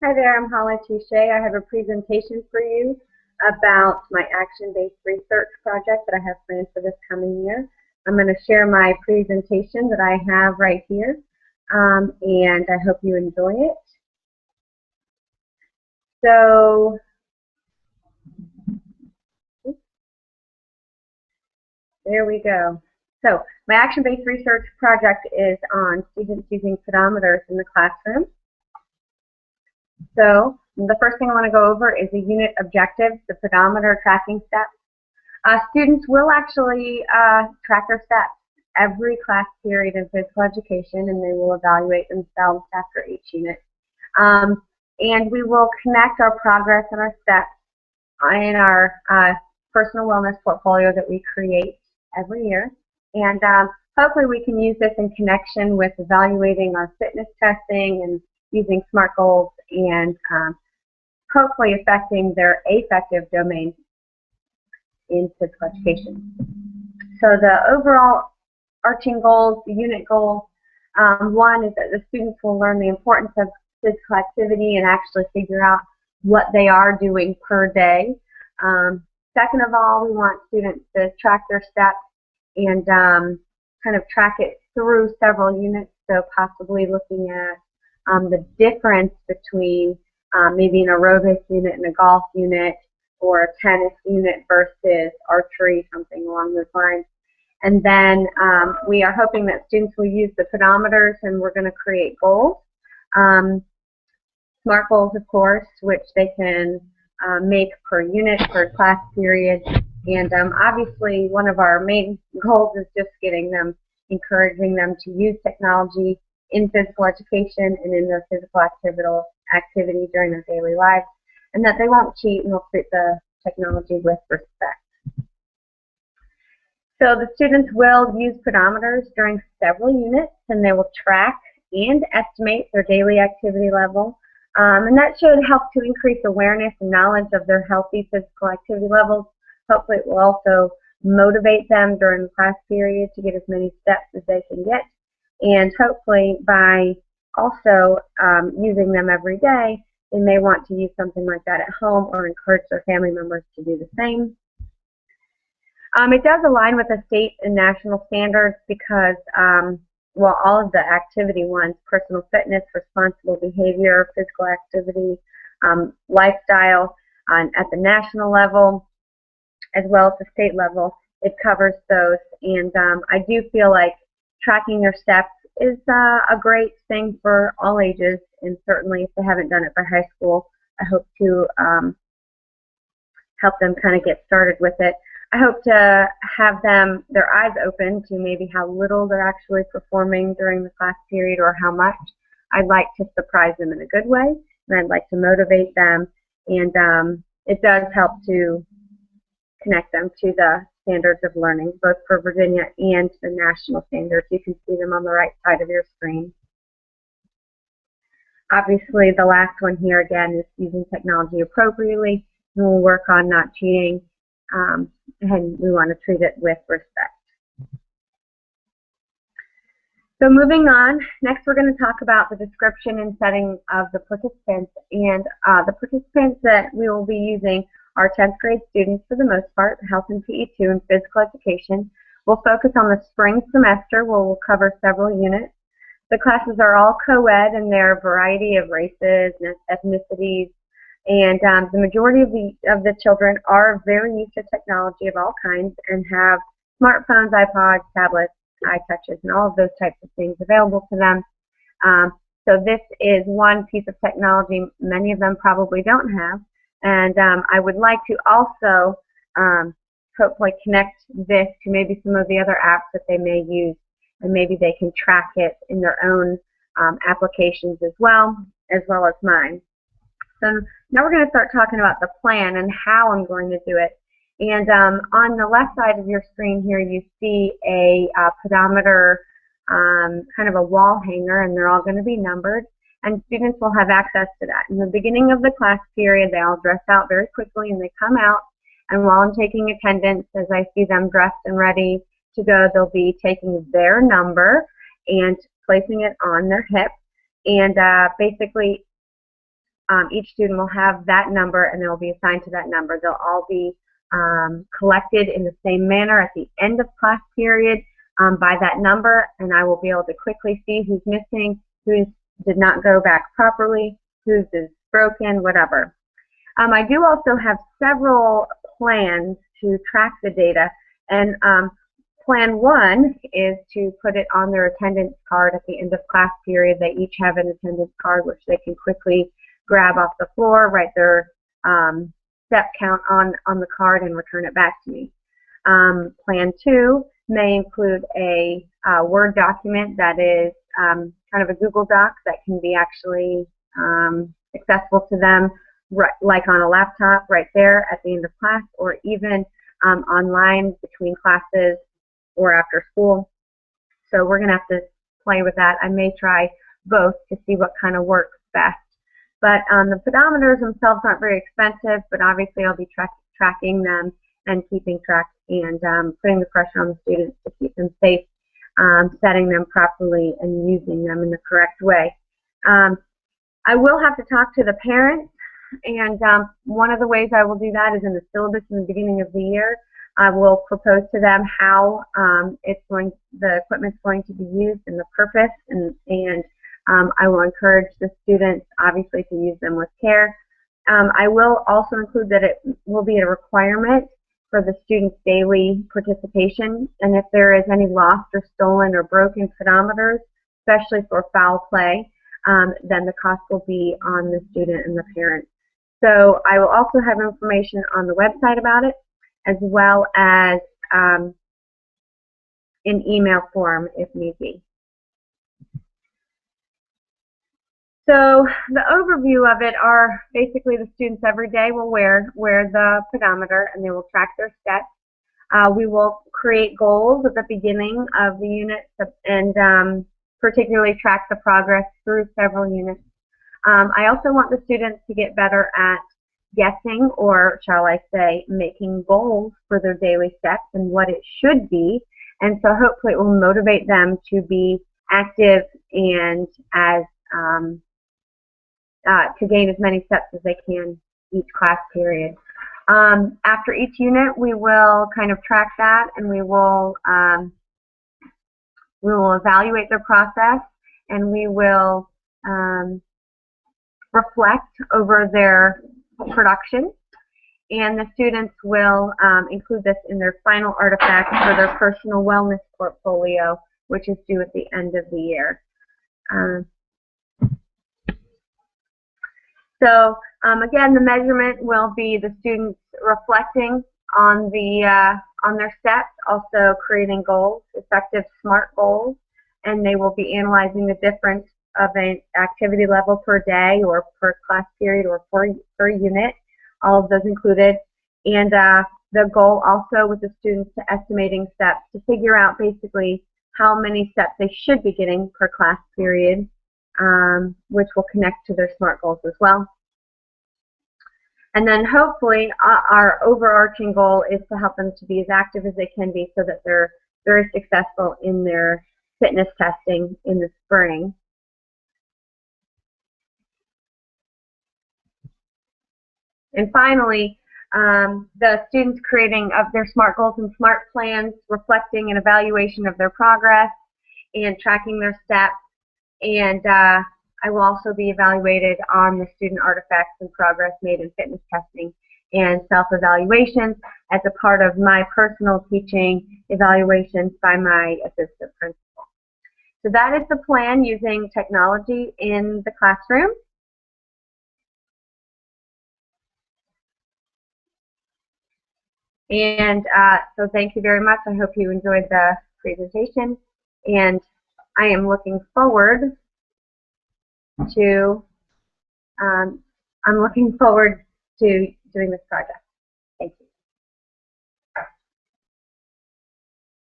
Hi there, I'm Holly Touche. I have a presentation for you about my action-based research project that I have planned for this coming year. I'm going to share my presentation that I have right here, and I hope you enjoy it. So, there we go. So, my action-based research project is on students using pedometers in the classroom. So, the first thing I want to go over is the unit objectives, the pedometer tracking steps. Students will actually track their steps every class period in physical education, and they will evaluate themselves after each unit. And we will connect our progress and our steps in our personal wellness portfolio that we create every year. And hopefully we can use this in connection with evaluating our fitness testing and using SMART goals and hopefully affecting their affective domain in physical education. So the overall arching goals, the unit goals, one is that the students will learn the importance of physical activity and actually figure out what they are doing per day. Second of all, we want students to track their steps and kind of track it through several units, so possibly looking at the difference between maybe an aerobics unit and a golf unit, or a tennis unit versus archery, something along those lines. And then we are hoping that students will use the pedometers, and we're going to create goals. SMART goals, of course, which they can make per unit, per class period. And obviously, one of our main goals is just encouraging them to use technology in physical education and in their physical activity during their daily lives, and that they won't cheat and will treat the technology with respect. So the students will use pedometers during several units, and they will track and estimate their daily activity level. And that should help to increase awareness and knowledge of their healthy physical activity levels. Hopefully it will also motivate them during the class period to get as many steps as they can get. And hopefully by also using them every day, they may want to use something like that at home or encourage their family members to do the same. It does align with the state and national standards because, well, all of the activity ones, personal fitness, responsible behavior, physical activity, lifestyle, at the national level, as well as the state level, it covers those. And I do feel like tracking your steps is a great thing for all ages, and certainly if they haven't done it for high school, I hope to help them kind of get started with it. I hope to have their eyes open to maybe how little they're actually performing during the class period or how much. I'd like to surprise them in a good way, and I'd like to motivate them, and it does help to connect them to the standards of learning, both for Virginia and the national standards. You can see them on the right side of your screen. Obviously, the last one here again is using technology appropriately, and we'll work on not cheating, and we want to treat it with respect. So moving on, next we're going to talk about the description and setting of the participants. And the participants that we will be using are 10th grade students for the most part, health and PE2 and physical education. We'll focus on the spring semester where we'll cover several units. The classes are all co-ed, and there are a variety of races and ethnicities. And the majority of the children are very used to technology of all kinds and have smartphones, iPods, tablets, iTouches, and all of those types of things available to them. So this is one piece of technology many of them probably don't have. And I would like to also hopefully connect this to maybe some of the other apps that they may use, and maybe they can track it in their own applications as well as mine. So now we're going to start talking about the plan and how I'm going to do it. And on the left side of your screen here, you see a pedometer, kind of a wall hanger, and they're all going to be numbered. And students will have access to that. In the beginning of the class period, they all dress out very quickly and they come out. And while I'm taking attendance, as I see them dressed and ready to go, they'll be taking their number and placing it on their hip. And basically, each student will have that number and they'll be assigned to that number. They'll all be collected in the same manner at the end of class period by that number, and I will be able to quickly see who's missing, who did not go back properly, whose is broken, whatever. I do also have several plans to track the data, and plan 1 is to put it on their attendance card at the end of class period. They each have an attendance card which they can quickly grab off the floor, write their step count on the card, and return it back to me. Plan 2 may include a Word document that is kind of a Google Doc that can be actually accessible to them, like on a laptop right there at the end of class, or even online between classes or after school. So we're going to have to play with that. I may try both to see what kind of works best. But the pedometers themselves aren't very expensive, but obviously I'll be tracking them and keeping track and putting the pressure on the students to keep them safe, setting them properly and using them in the correct way. I will have to talk to the parents, and one of the ways I will do that is in the syllabus in the beginning of the year. I will propose to them how the equipment's going to be used and the purpose, and I will encourage the students, obviously, to use them with care. I will also include that it will be a requirement for the students' daily participation, and if there is any lost or stolen or broken pedometers, especially for foul play, then the cost will be on the student and the parent. So I will also have information on the website about it, as well as in email form if need be. So the overview of it are basically the students every day will wear the pedometer, and they will track their steps. We will create goals at the beginning of the unit and particularly track the progress through several units. I also want the students to get better at guessing, or shall I say, making goals for their daily steps and what it should be. And so hopefully it will motivate them to be active and to gain as many steps as they can each class period. After each unit, we will kind of track that, and we will evaluate their process, and we will reflect over their production, and the students will include this in their final artifact for their personal wellness portfolio, which is due at the end of the year. So again, the measurement will be the students reflecting on their steps, also creating goals, effective SMART goals, and they will be analyzing the difference of an activity level per day or per class period or per unit, all of those included. And the goal also with the students to estimating steps to figure out basically how many steps they should be getting per class period, which will connect to their SMART goals as well. And then hopefully our overarching goal is to help them to be as active as they can be so that they're very successful in their fitness testing in the spring. And finally, the students creating of their SMART goals and SMART plans, reflecting an evaluation of their progress and tracking their steps. And I will also be evaluated on the student artifacts and progress made in fitness testing and self-evaluations as a part of my personal teaching evaluations by my assistant principal. So that is the plan using technology in the classroom. And so thank you very much. I hope you enjoyed the presentation, and I am looking forward to doing this project.